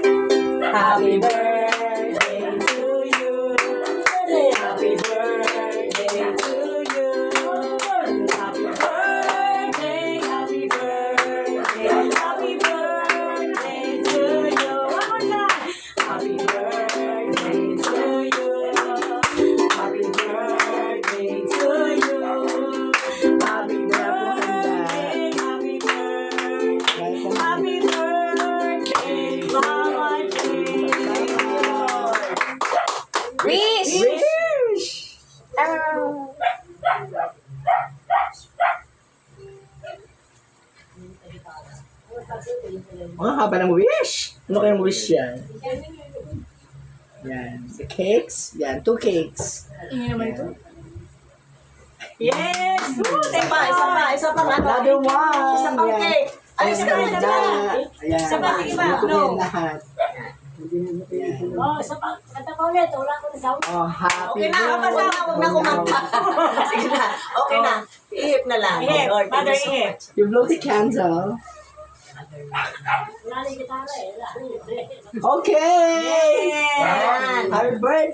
Happy birthday to you. Happy birthday to you. Happy birthday, happy birthday, happy birthday to you. One more time. Happy birthday to you. Happy birthday to you. Happy birthday, happy birthday, happy birthday, Mama Jane. Wish! Wish! Ang haba ng wish. Ano kayang wish yan? Yan. The cakes. Yan. 2 cakes. Yes! Isa pa, isa pa. Another one. Isa pang Yan. cake. Ay, isa pa, isa pa. Ayan. Isa pa, sige pa. Luto No. yan lahat. Yan. Oh, isa pa. Kanta pa ulit. Wala ko na sound. Oh, happy Okay na, kapasama. Huwag na kumanta. Sige na. Okay na. Ihip na lang. Ihip. Lord, thank Mother, you so ihip. much. You blow the candle. Wala na yung gitara eh. Okay! Yan. Happy birthday!